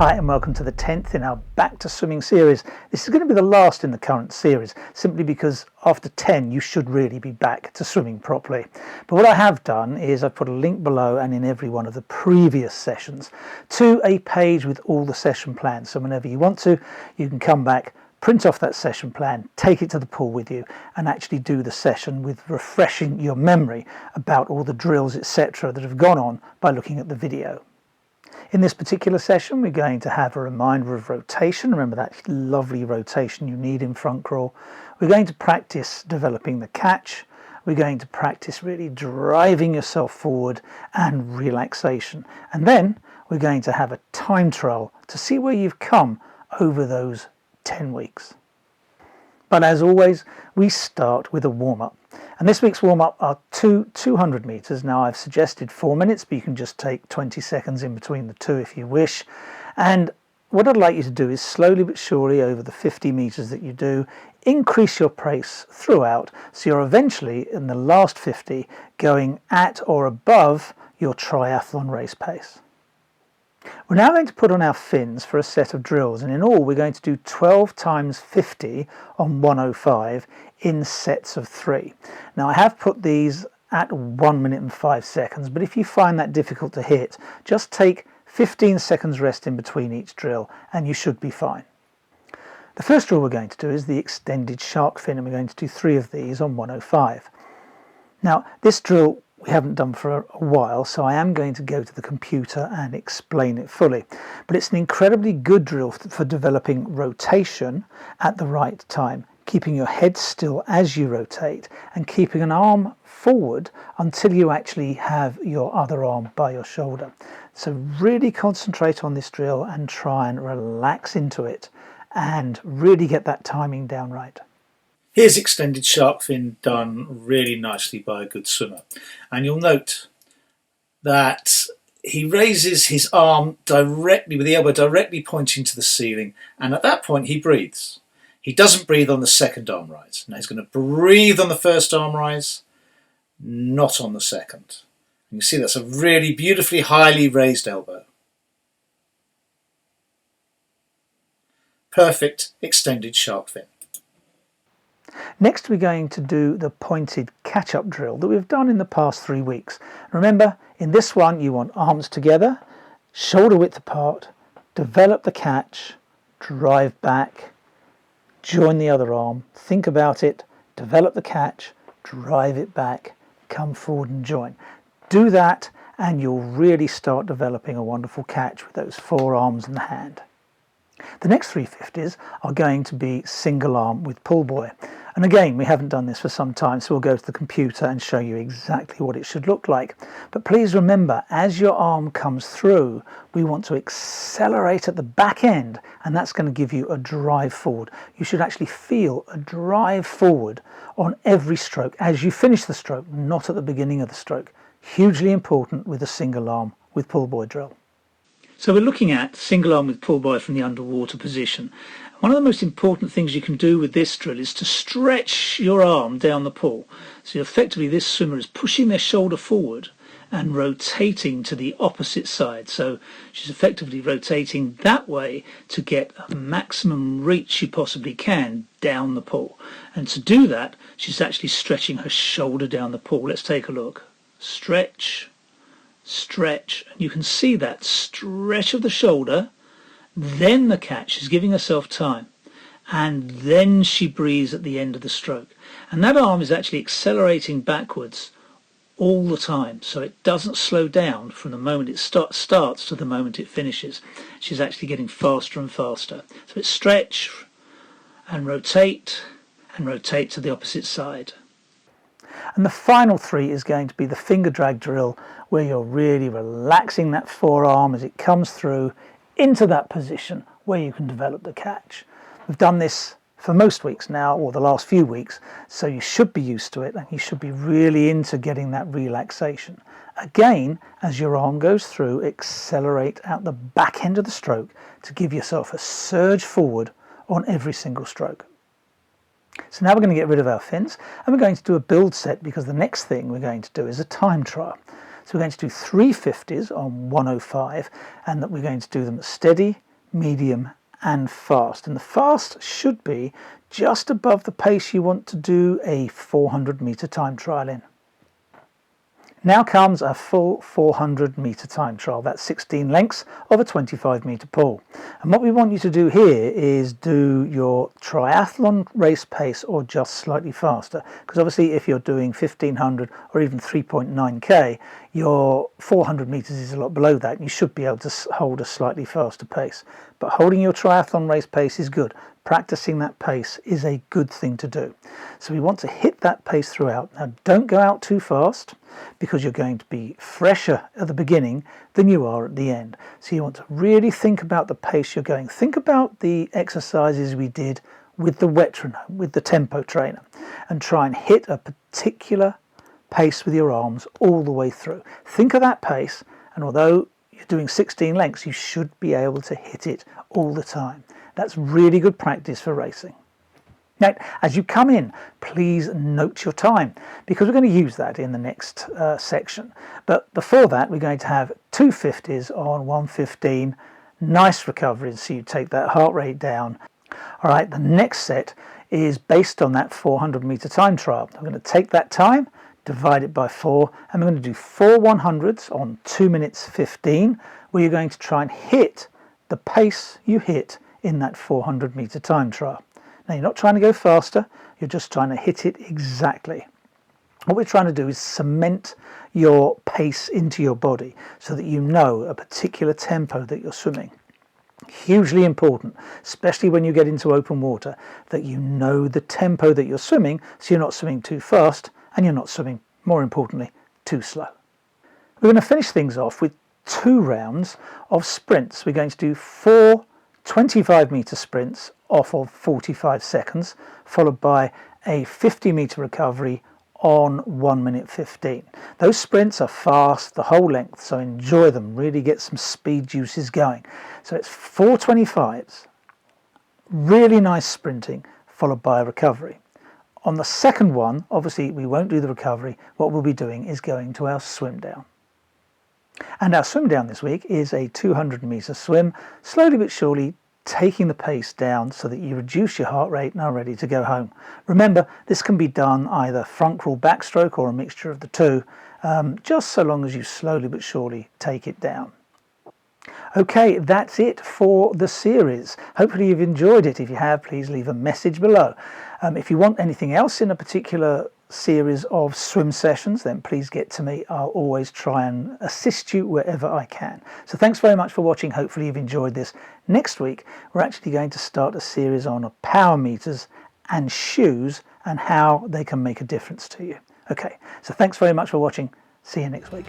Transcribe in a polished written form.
Hi and welcome to the 10th in our Back to Swimming series. This is going to be the last in the current series, simply because after 10 you should really be back to swimming properly. But what I have done is I've put a link below and in every one of the previous sessions to a page with all the session plans. So whenever you want to, you can come back, print off that session plan, take it to the pool with you and actually do the session with refreshing your memory about all the drills, etc. that have gone on by looking at the video. In this particular session, we're going to have a reminder of rotation. Remember that lovely rotation you need in front crawl. We're going to practice developing the catch. We're going to practice really driving yourself forward and relaxation. And then we're going to have a time trial to see where you've come over those 10 weeks. But as always, we start with a warm-up. And this week's warm-up are 200 meters. Now I've suggested 4 minutes, but you can just take 20 seconds in between the two if you wish. And what I'd like you to do is slowly but surely over the 50 meters that you do, increase your pace throughout. So you're eventually in the last 50 going at or above your triathlon race pace. We're now going to put on our fins for a set of drills, and in all we're going to do 12 times 50 on 105 in sets of 3. Now I have put these at 1 minute and 5 seconds, but if you find that difficult to hit, just take 15 seconds rest in between each drill and you should be fine. The first drill we're going to do is the extended shark fin, and we're going to do 3 of these on 105. Now this drill we haven't done for a while, so I am going to go to the computer and explain it fully. But it's an incredibly good drill for developing rotation at the right time, keeping your head still as you rotate and keeping an arm forward until you actually have your other arm by your shoulder. So really concentrate on this drill and try and relax into it and really get that timing down right. Here's extended shark fin done really nicely by a good swimmer. And you'll note that he raises his arm directly, with the elbow directly pointing to the ceiling, and at that point he breathes. He doesn't breathe on the second arm rise. Now he's going to breathe on the first arm rise, not on the second. And you see that's a really beautifully highly raised elbow. Perfect extended shark fin. Next we're going to do the pointed catch-up drill that we've done in the past 3 weeks. Remember, in this one you want arms together, shoulder width apart, develop the catch, drive back, join the other arm, think about it, develop the catch, drive it back, come forward and join. Do that and you'll really start developing a wonderful catch with those 4 arms in the hand. The next 350s are going to be single arm with pull buoy. And again, we haven't done this for some time, so we'll go to the computer and show you exactly what it should look like. But please remember, as your arm comes through, we want to accelerate at the back end, and that's going to give you a drive forward. You should actually feel a drive forward on every stroke as you finish the stroke, not at the beginning of the stroke. Hugely important with a single arm with pull buoy drill. So we're looking at single arm with pull buoy from the underwater position. One of the most important things you can do with this drill is to stretch your arm down the pool. So effectively this swimmer is pushing their shoulder forward and rotating to the opposite side. So she's effectively rotating that way to get a maximum reach she possibly can down the pool. And to do that, she's actually stretching her shoulder down the pool. Let's take a look. Stretch, stretch, and you can see that stretch of the shoulder, then the catch. She's giving herself time, and then she breathes at the end of the stroke, and that arm is actually accelerating backwards all the time, so it doesn't slow down from the moment it starts to the moment it finishes. She's actually getting faster and faster. So it's stretch and rotate to the opposite side. And the final 3 is going to be the finger drag drill, where you're really relaxing that forearm as it comes through into that position where you can develop the catch. We've done this for most weeks now, or the last few weeks, so you should be used to it and you should be really into getting that relaxation. Again, as your arm goes through, accelerate out the back end of the stroke to give yourself a surge forward on every single stroke. So now we're going to get rid of our fins and we're going to do a build set, because the next thing we're going to do is a time trial. So we're going to do 350s on 105, and that we're going to do them steady, medium and fast. And the fast should be just above the pace you want to do a 400-meter time trial in. Now comes a full 400-meter time trial. That's 16 lengths of a 25-meter pool. And what we want you to do here is do your triathlon race pace or just slightly faster. Because obviously if you're doing 1500 or even 3.9k, your 400 meters is a lot below that. And you should be able to hold a slightly faster pace. But holding your triathlon race pace is good. Practicing that pace is a good thing to do. So we want to hit that pace throughout. Now don't go out too fast because you're going to be fresher at the beginning than you are at the end. So you want to really think about the pace you're going. Think about the exercises we did with the metronome, with the tempo trainer, and try and hit a particular pace with your arms all the way through. Think of that pace, and although you're doing 16 lengths, you should be able to hit it all the time. That's really good practice for racing. Now, as you come in, please note your time, because we're going to use that in the next section. But before that, we're going to have 2 50s on 1:15, nice recovery, so you take that heart rate down. All right, the next set is based on that 400-meter time trial. I'm going to take that time, divide it by 4, and we're going to do 4 100s on 2 minutes 15, where you're going to try and hit the pace you hit in that 400-meter time trial. Now, you're not trying to go faster, you're just trying to hit it exactly. What we're trying to do is cement your pace into your body so that you know a particular tempo that you're swimming. Hugely important, especially when you get into open water, that you know the tempo that you're swimming, so you're not swimming too fast and you're not swimming, more importantly, too slow. We're going to finish things off with 2 rounds of sprints. We're going to do 4 25-meter sprints off of 45 seconds, followed by a 50-meter recovery on 1 minute 15. Those sprints are fast the whole length, so enjoy them, really get some speed juices going. So it's 4 25s, really nice sprinting, followed by a recovery. On the second one, obviously we won't do the recovery. What we'll be doing is going to our swim down. And our swim down this week is a 200-meter swim, slowly but surely taking the pace down so that you reduce your heart rate and are ready to go home. Remember, this can be done either front crawl backstroke or a mixture of the two, just so long as you slowly but surely take it down. Okay, that's it for the series. Hopefully you've enjoyed it. If you have, please leave a message below. If you want anything else in a particular series of swim sessions, then please get to me. I'll always try and assist you wherever I can. So thanks very much for watching. Hopefully you've enjoyed this. Next week, we're actually going to start a series on power meters and shoes and how they can make a difference to you. Okay, so thanks very much for watching. See you next week.